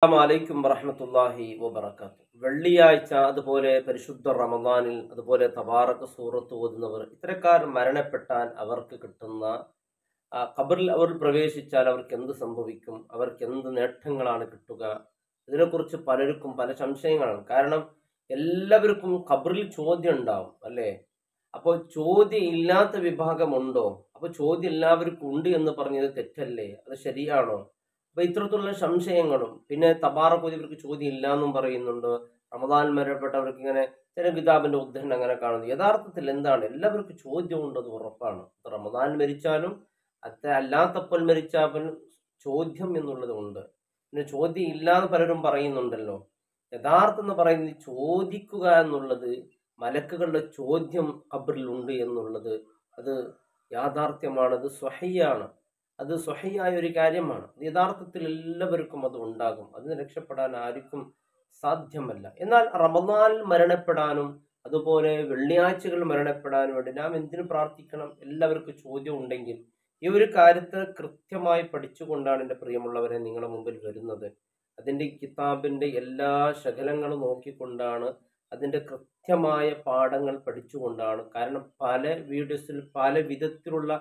അസ്സലാമലൈക്കും വറഹ്മത്തുള്ളാഹി വബറകാതുഹു. വെള്ളിയാഴ്ച അതുപോലെ പരിശുദ്ധ റമദാനിൽ അതുപോലെ തബാറക സൂറത്ത് ഓതുന്നവർ ഇത്തരക്കാർ മരണപ്പെട്ടാൽ അവർക്ക് കിട്ടുന്ന ഖബറിൽ അവർ പ്രവേശിച്ചാൽ അവർക്ക് എന്ത് സംഭവിക്കും, അവർക്ക് എന്ത് നേട്ടങ്ങളാണ് കിട്ടുക, ഇതിനെക്കുറിച്ച് പലർക്കും പല സംശയങ്ങളാണ്. കാരണം എല്ലാവർക്കും ഖബറിൽ ചോദ്യം ഉണ്ടാവും അല്ലേ? അപ്പോൾ ചോദ്യം ഇല്ലാത്ത വിഭാഗമുണ്ടോ? അപ്പോൾ ചോദ്യം എല്ലാവർക്കും ഉണ്ട് എന്ന് പറഞ്ഞത് തെറ്റല്ലേ? അത് ശരിയാണോ? അപ്പൊ ഇത്തരത്തിലുള്ള സംശയങ്ങളും പിന്നെ തബാറക് ഇവർക്ക് ചോദ്യം ഇല്ല എന്നും പറയുന്നുണ്ട്. റമദാൻ മരണപ്പെട്ടവർക്ക് ഇങ്ങനെ ചില കിതാബിന്റെ ഉദ്ധരണം അങ്ങനെ കാണുന്നു. യഥാർത്ഥത്തിൽ എന്താണ്? എല്ലാവർക്കും ചോദ്യം ഉണ്ടെന്ന് ഉറപ്പാണ്. റമദാൻ മരിച്ചാലും അല്ലാത്തപ്പോൾ മരിച്ചാലും ചോദ്യം എന്നുള്ളത് ഉണ്ട്. പിന്നെ ചോദ്യം ഇല്ലാന്ന് പലരും പറയുന്നുണ്ടല്ലോ. യഥാർത്ഥം എന്ന് പറയുന്നത് ചോദിക്കുക എന്നുള്ളത്, മലക്കുകളുടെ ചോദ്യം ഖബറിൽ ഉണ്ട് എന്നുള്ളത് അത് യാഥാർത്ഥ്യമാണ്, അത് സ്വഹീയാണ്, അത് സ്വഹീയായ ഒരു കാര്യമാണ്. യഥാർത്ഥത്തിൽ എല്ലാവർക്കും അത് ഉണ്ടാകും. അതിന് രക്ഷപ്പെടാൻ ആർക്കും സാധ്യമല്ല. എന്നാൽ റമദാനിൽ മരണപ്പെടാനും അതുപോലെ വെള്ളിയാഴ്ചകൾ മരണപ്പെടാനും വേണ്ടി നാം എന്തിനു പ്രാർത്ഥിക്കണം? എല്ലാവർക്കും ചോദ്യം ഉണ്ടെങ്കിൽ ഈ ഒരു കാര്യത്തെ കൃത്യമായി പഠിച്ചുകൊണ്ടാണ് എൻ്റെ പ്രിയമുള്ളവരെ നിങ്ങളുടെ മുമ്പിൽ വരുന്നത്. അതിൻ്റെ കിതാബിൻ്റെ എല്ലാ ശകലങ്ങളും നോക്കിക്കൊണ്ടാണ്, അതിൻ്റെ കൃത്യമായ പാഠങ്ങൾ പഠിച്ചുകൊണ്ടാണ്. കാരണം പല വീഡിയോസിൽ പല വിധത്തിലുള്ള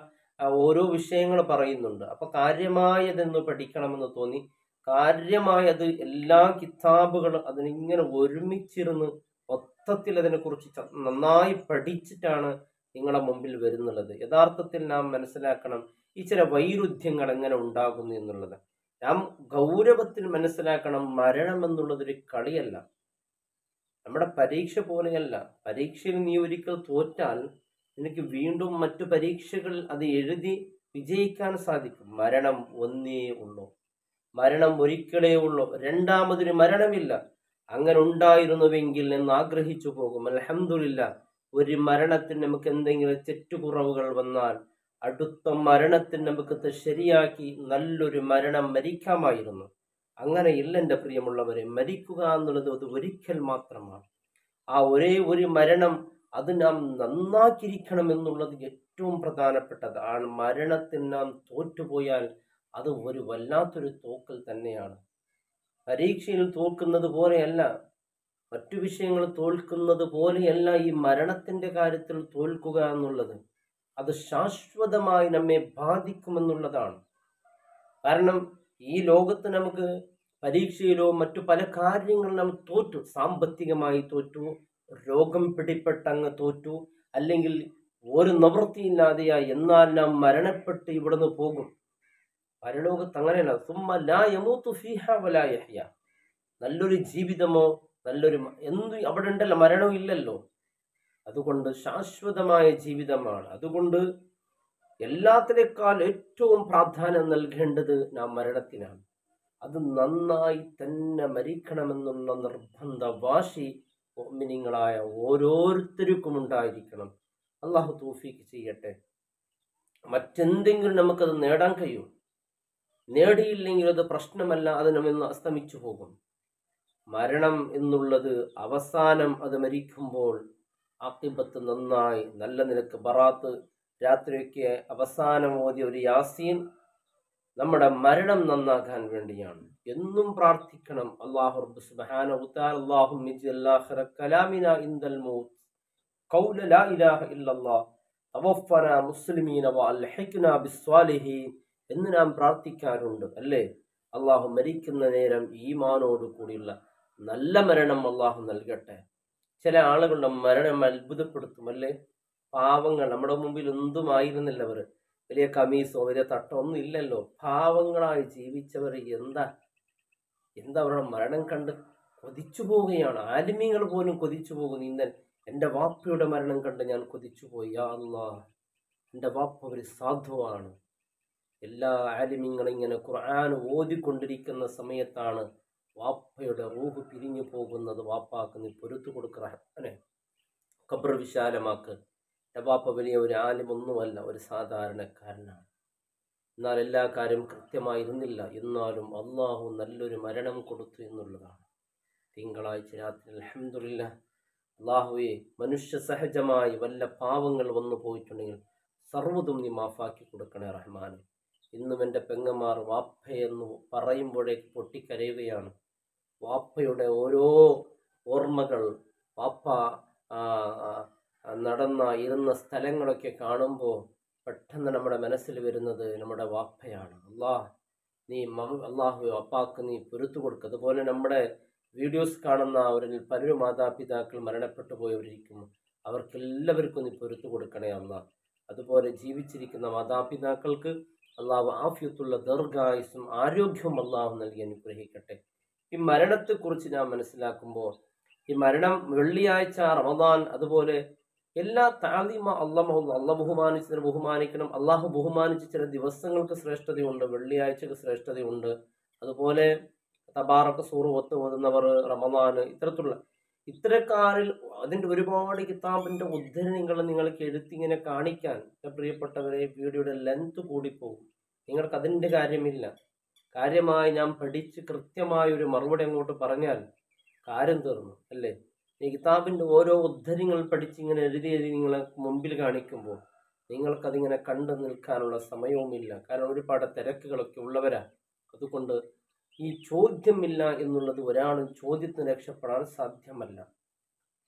ഓരോ വിഷയങ്ങൾ പറയുന്നുണ്ട്. അപ്പൊ കാര്യമായതെന്ന് പഠിക്കണമെന്ന് തോന്നി കാര്യമായത് എല്ലാ കിതാബുകളും അതിനിങ്ങനെ ഒരുമിച്ചിരുന്ന് മൊത്തത്തിൽ അതിനെക്കുറിച്ച് നന്നായി പഠിച്ചിട്ടാണ് നിങ്ങളുടെ മുമ്പിൽ വരുന്നുള്ളത്. യഥാർത്ഥത്തിൽ നാം മനസ്സിലാക്കണം ഈ ചില വൈരുദ്ധ്യങ്ങൾ എങ്ങനെ ഉണ്ടാകുന്നു എന്നുള്ളത്. നാം ഗൗരവത്തിൽ മനസ്സിലാക്കണം, മരണം എന്നുള്ളതൊരു കളിയല്ല, നമ്മുടെ പരീക്ഷ പോലെയല്ല. പരീക്ഷയിൽ നീ ഒരിക്കൽ തോറ്റാൽ നിനക്ക് വീണ്ടും മറ്റു പരീക്ഷകൾ അത് എഴുതി വിജയിക്കാൻ സാധിക്കും. മരണം ഒന്നേ ഉള്ളൂ, മരണം ഒരിക്കലേ ഉള്ളൂ, രണ്ടാമതൊരു മരണമില്ല. അങ്ങനെ ഉണ്ടായിരുന്നുവെങ്കിൽ എന്ന് ആഗ്രഹിച്ചു പോകും. അൽഹംദുലില്ലാ, ഒരു മരണത്തിന് നമുക്ക് എന്തെങ്കിലും തെറ്റുകുറവുകൾ വന്നാൽ അടുത്ത മരണത്തിന് നമുക്ക് ശരിയാക്കി നല്ലൊരു മരണം മരിക്കാമായിരുന്നു. അങ്ങനെയില്ല എൻ്റെ പ്രിയമുള്ളവരെ. മരിക്കുക എന്നുള്ളത് അത് ഒരിക്കൽ മാത്രമാണ്. ആ ഒരേ ഒരു മരണം അത് നാം നന്നാക്കിയിരിക്കണം എന്നുള്ളത് ഏറ്റവും പ്രധാനപ്പെട്ടതാണ്. മരണത്തിൽ നാം തോറ്റുപോയാൽ അത് ഒരു വല്ലാത്തൊരു തോക്കൽ തന്നെയാണ്. പരീക്ഷയിൽ തോൽക്കുന്നത് പോലെയല്ല, മറ്റു വിഷയങ്ങൾ തോൽക്കുന്നത് പോലെയല്ല ഈ മരണത്തിന്റെ കാര്യത്തിൽ തോൽക്കുക എന്നുള്ളത്. അത് ശാശ്വതമായി നമ്മെ ബാധിക്കുമെന്നുള്ളതാണ്. കാരണം ഈ ലോകത്ത് നമുക്ക് പരീക്ഷയിലോ മറ്റു പല കാര്യങ്ങളും നാം തോറ്റു, സാമ്പത്തികമായി തോറ്റു, രോഗം പിടിപ്പെട്ടങ്ങ് തോറ്റു, അല്ലെങ്കിൽ ഒരു നിവൃത്തിയില്ലാതെയായി, എന്നാൽ നാം മരണപ്പെട്ട് ഇവിടുന്ന് പോകും. പരലോകത്ത് അങ്ങനെയല്ല. സുമ്മ ലാ യമൂതു ഫീഹാ വലാ യഹ്യ. നല്ലൊരു ജീവിതമോ നല്ലൊരു എന്ത് അവിടെ ഉണ്ടല്ലോ, മരണവും ഇല്ലല്ലോ. അതുകൊണ്ട് ശാശ്വതമായ ജീവിതമാണ്. അതുകൊണ്ട് എല്ലാത്തിനേക്കാൾ ഏറ്റവും പ്രാധാന്യം നൽകേണ്ടത് നാം മരണത്തിനാണ്. അത് നന്നായി തന്നെ മരിക്കണമെന്നുള്ള നിർബന്ധ വാശി മുഅ്മിനീങ്ങളായ ഓരോരുത്തർക്കും ഉണ്ടായിരിക്കണം. അള്ളാഹു തൗഫീഖ് ചെയ്യട്ടെ. മറ്റെന്തെങ്കിലും നമുക്കത് നേടാൻ കഴിയും, നേടിയില്ലെങ്കിൽ അത് പ്രശ്നമല്ല, അത് നമ്മിന്ന് അസ്തമിച്ചു പോകും. മരണം എന്നുള്ളത് അവസാനം അത് മരിക്കുമ്പോൾ ആഖിബത്ത് നന്നായി നല്ല നിലക്ക് ബറാത്ത് രാത്രിയൊക്കെ അവസാനം ഓതിയ ഒരു യാസീൻ നമ്മുടെ മരണം നന്നാക്കാൻ വേണ്ടിയാണ്. എന്നും പ്രാർത്ഥിക്കണം. അല്ലാഹു റബ്ബ് സുബ്ഹാനഹു വതആല അല്ലാഹുമ്മ ഇജ്അൽ ആഖിറ കലാമിനാ ഇൻദൽ മൗത്ത് ഖൗല ലാ ഇലാഹ ഇല്ലല്ലാഹ് തവഫനാ മുസ്ലിമീന വഅൽഹിഖ്നാ ബിസ്സാലിഹീൻ എന്ന് നാം പ്രാർത്ഥിക്കാറുണ്ട് അല്ലേ? അല്ലാഹു മരിക്കുന്ന നേരം ഈമാനോട് കൂടിയുള്ള നല്ല മരണം അല്ലാഹു നൽകട്ടെ. ചില ആളുകളുടെ മരണം അത്ഭുതപ്പെടുത്തും അല്ലേ? പാവങ്ങൾ, നമ്മുടെ മുമ്പിൽ എന്തുമായിരുന്നില്ല അവർ, വലിയ കമീസോ വലിയ തട്ടോ ഒന്നും ഇല്ലല്ലോ. പാവങ്ങളായി ജീവിച്ചവർ എന്താ അവരുടെ മരണം കണ്ട് കൊതിച്ചു പോവുകയാണ്. ആലിമീങ്ങൾ പോലും കൊതിച്ചു പോകുന്നു. ഇന്നൻ എൻ്റെ വാപ്പയുടെ മരണം കണ്ട് ഞാൻ കൊതിച്ചു പോയി. യാ അല്ലാഹ്, എൻ്റെ വാപ്പ ഒരു സാധുവാണ്. എല്ലാ ആലിമീങ്ങളും ഇങ്ങനെ ഖുർആൻ ഓതിക്കൊണ്ടിരിക്കുന്ന സമയത്താണ് വാപ്പയുടെ റൂഹ് പിരിഞ്ഞു പോകുന്നത്. വാപ്പാക്ക് നീ പൊരുത്തു കൊടുക്കറഹ്മാനെ, ഖബർ വിശാലമാക്ക്. എൻ്റെ വാപ്പ വലിയ ഒരു ആലിമൊന്നുമല്ല, ഒരു സാധാരണക്കാരനാണ്. എന്നാൽ എല്ലാ കാര്യം കൃത്യമായിരുന്നില്ല, എന്നാലും അള്ളാഹു നല്ലൊരു മരണം കൊടുത്തു എന്നുള്ളതാണ്. തിങ്കളാഴ്ച രാത്രി അൽഹംദുലില്ലാഹ്, അള്ളാഹുവെ മനുഷ്യ സഹജമായി വല്ല പാവങ്ങൾ വന്നു പോയിട്ടുണ്ടെങ്കിൽ സർവ്വതും നീ മാഫാക്കി കൊടുക്കണേ റഹ്മാനെ. ഇന്നും എൻ്റെ പെങ്ങന്മാർ വാപ്പയെന്ന് പറയുമ്പോഴേക്ക് പൊട്ടിക്കരയുകയാണ്. വാപ്പയുടെ ഓരോ ഓർമ്മകൾ, വാപ്പ ആ, നടന്ന ഇരുന്ന സ്ഥലങ്ങളൊക്കെ കാണുമ്പോൾ പെട്ടെന്ന് നമ്മുടെ മനസ്സിൽ വരുന്നത് നമ്മുടെ വാപ്പയാണ്. നീ അള്ളാഹു അപ്പാക്ക് നീ പൊരുത്തു കൊടുക്കുക. അതുപോലെ നമ്മുടെ വീഡിയോസ് കാണുന്ന അവരിൽ പലരും മാതാപിതാക്കൾ മരണപ്പെട്ടു പോയവരിക്കും, അവർക്കെല്ലാവർക്കും നീ പൊരുത്തു കൊടുക്കണേ അല്ലാ. അതുപോലെ ജീവിച്ചിരിക്കുന്ന മാതാപിതാക്കൾക്ക് അള്ളാഹു ആഫിയത്തുള്ള ദീർഘായുസ്സും ആരോഗ്യവും അള്ളാഹു നൽകി അനുഗ്രഹിക്കട്ടെ. ഈ മരണത്തെക്കുറിച്ച് ഞാൻ മനസ്സിലാക്കുമ്പോൾ, ഈ മരണം വെള്ളിയാഴ്ച, റമദാൻ, അതുപോലെ എല്ലാ താലീമ അള്ളാഹ് ബഹുമാനിച്ചതിന് ബഹുമാനിക്കണം. അള്ളാഹു ബഹുമാനിച്ച് ചില ദിവസങ്ങൾക്ക് ശ്രേഷ്ഠതയുണ്ട്, വെള്ളിയാഴ്ചക്ക് ശ്രേഷ്ഠതയുണ്ട്. അതുപോലെ തബാറക സൂറത്ത് ഓതുന്നവർ, റമദാന്, ഇത്തരക്കാരിൽ അതിൻ്റെ ഒരുപാട് കിതാബിൻ്റെ ഉദ്ധരണികൾ നിങ്ങൾക്ക് എഴുത്തിങ്ങനെ കാണിക്കാൻ പ്രിയപ്പെട്ടവരെ വീഡിയോയുടെ ലെങ്ത് കൂടിപ്പോകും. നിങ്ങൾക്ക് അതിൻ്റെ കാര്യമില്ല. കാര്യമായി ഞാൻ പഠിച്ച് കൃത്യമായ ഒരു മറുപടി അങ്ങോട്ട് പറഞ്ഞാൽ കാര്യം തീർന്നു അല്ലേ? ഈ കിതാബിൻ്റെ ഓരോ ഉദ്ധരണികൾ പഠിച്ചിങ്ങനെ എഴുതി നിങ്ങളെ മുമ്പിൽ കാണിക്കുമ്പോൾ നിങ്ങൾക്കതിങ്ങനെ കണ്ടു നിൽക്കാനുള്ള സമയവുമില്ല. കാരണം ഒരുപാട് തിരക്കുകളൊക്കെ ഉള്ളവരാ. അതുകൊണ്ട് ഈ ചോദ്യമില്ല എന്നുള്ളത് ഒരാളും ചോദ്യത്തിന് രക്ഷപ്പെടാൻ സാധ്യമല്ല.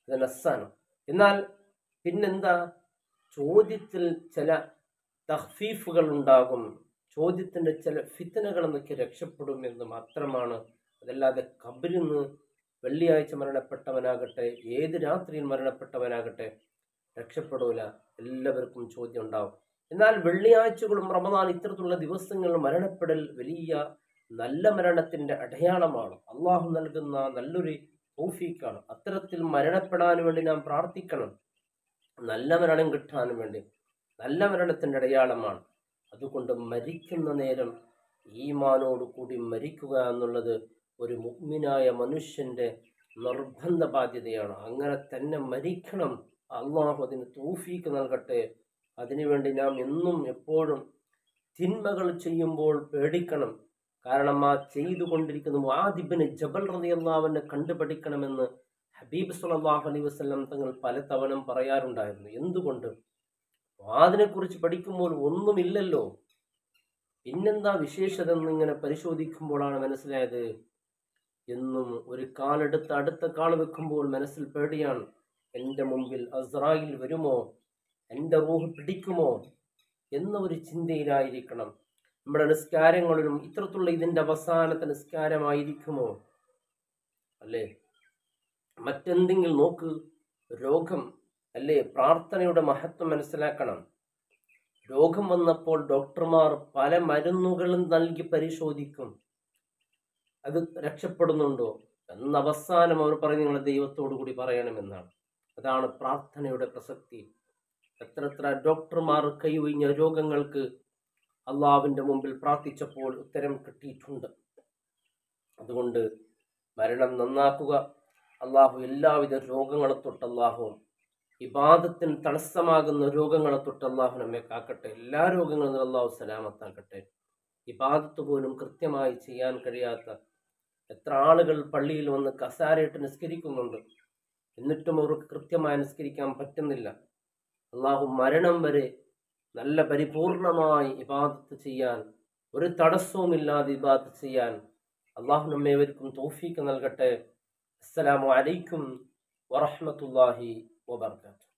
ഇത് നസ്സാണ്. എന്നാൽ പിന്നെന്താ, ചോദ്യത്തിൽ ചില തഖ്ഫീഫുകൾ ഉണ്ടാകും, ചോദ്യത്തിൻ്റെ ചില ഫിത്നകൾ എന്നൊക്കെ രക്ഷപ്പെടും എന്ന് മാത്രമാണ്. അതല്ലാതെ ഖബറിൽ നിന്ന് വെള്ളിയാഴ്ച മരണപ്പെട്ടവനാകട്ടെ, ഏത് രാത്രിയിൽ മരണപ്പെട്ടവനാകട്ടെ രക്ഷപ്പെടൂല. എല്ലാവർക്കും ചോദ്യം ഉണ്ടാവും. എന്നാൽ വെള്ളിയാഴ്ചകളും റമദാൻ ഇത്തരത്തിലുള്ള ദിവസങ്ങളിൽ മരണപ്പെടൽ വലിയ നല്ല മരണത്തിൻ്റെ അടയാളമാണ്. അള്ളാഹു നൽകുന്ന നല്ലൊരു തൗഫീഖാണ്. അത്തരത്തിൽ മരണപ്പെടാൻ വേണ്ടി നാം പ്രാർത്ഥിക്കണം. നല്ല മരണം കിട്ടാൻ വേണ്ടി, നല്ല മരണത്തിൻ്റെ അടയാളമാണ്. അതുകൊണ്ട് മരിക്കുന്ന നേരം ഈമാനോട് കൂടി മരിക്കുക എന്നുള്ളത് ഒരു മുഅ്മിനായ മനുഷ്യൻ്റെ നിർബന്ധ ബാധ്യതയാണ്. അങ്ങനെ തന്നെ മരിക്കണം. അള്ളാഹു അതിന് തൗഫീഖ് നൽകട്ടെ. അതിനുവേണ്ടി നാം എന്നും എപ്പോഴും തിന്മകൾ ചെയ്യുമ്പോൾ പേടിക്കണം. കാരണം ആ ചെയ്തുകൊണ്ടിരിക്കുന്ന മുആദ് ഇബ്നു ജബൽ റളിയല്ലാഹു അൻഹു കണ്ടുപഠിക്കണമെന്ന് ഹബീബ് സല്ലല്ലാഹു അലൈഹി വസല്ലം തങ്ങൾ പലതവണ പറയാറുണ്ടായിരുന്നു. എന്തുകൊണ്ട്? മുആദിനെ കുറിച്ച് പഠിക്കുമ്പോൾ ഒന്നുമില്ലല്ലോ, പിന്നെന്താ വിശേഷത എന്നിങ്ങനെ പരിശോധിക്കുമ്പോഴാണ് മനസ്സിലായത്. എന്നും ഒരു കാലെടുത്ത് അടുത്ത കാൾ വെക്കുമ്പോൾ മനസ്സിൽ പേടിയാണ്. എൻ്റെ മുമ്പിൽ അസ്രായിൽ വരുമോ, എൻ്റെ റൂഹ് പിടിക്കുമോ എന്ന ഒരു ചിന്തയിലായിരിക്കണം. നമ്മുടെ നിസ്കാരങ്ങളിലും ഇത്തരത്തിലുള്ള ഇതിൻ്റെ അവസാനത്തെ നിസ്കാരമായിരിക്കുമോ അല്ലേ? മറ്റെന്തെങ്കിലും നോക്ക്, രോഗം അല്ലേ? പ്രാർത്ഥനയുടെ മഹത്വം മനസ്സിലാക്കണം. രോഗം വന്നപ്പോൾ ഡോക്ടർമാർ പല മരുന്നുകളും നൽകി പരിശോധിക്കും, അത് രക്ഷപ്പെടുന്നുണ്ടോ എന്ന അവസാനം അവർ പറയും നിങ്ങൾ ദൈവത്തോടു കൂടി പറയണമെന്നാണ്. അതാണ് പ്രാർത്ഥനയുടെ പ്രസക്തി. എത്ര ഡോക്ടർമാർ കൈയൊഴിഞ്ഞ രോഗങ്ങൾക്ക് അള്ളാഹുവിൻ്റെ മുമ്പിൽ പ്രാർത്ഥിച്ചപ്പോൾ ഉത്തരം കിട്ടിയിട്ടുണ്ട്. അതുകൊണ്ട് മരണം നന്നാക്കുക. അള്ളാഹു എല്ലാവിധ രോഗങ്ങളെ തൊട്ട് അള്ളാഹു, ഇബാദത്തിന് തടസ്സമാകുന്ന രോഗങ്ങളെ തൊട്ട് അള്ളാഹു നമ്മെ കാക്കട്ടെ. എല്ലാ രോഗങ്ങളിൽ നിന്ന് അള്ളാഹു സലാമത്താക്കട്ടെ. ഇബാദത്ത് പോലും കൃത്യമായി ചെയ്യാൻ കഴിയാത്ത എത്ര ആളുകൾ പള്ളിയിൽ വന്ന് കസാരയിട്ട് നിസ്കരിക്കുന്നുണ്ട്, എന്നിട്ടും അവർക്ക് കൃത്യമായി നിസ്കരിക്കാൻ പറ്റുന്നില്ല. അള്ളാഹു മരണം വരെ നല്ല പരിപൂർണമായി ഇബാദത്ത് ചെയ്യാൻ, ഒരു തടസ്സവുമില്ലാതെ ഇബാദത്ത് ചെയ്യാൻ അള്ളാഹു നമ്മേവർക്കും തൗഫീഖ് നൽകട്ടെ. അസ്സലാമു അലൈക്കും വറഹ്മത്തുള്ളാഹി വബറകാതുഹു.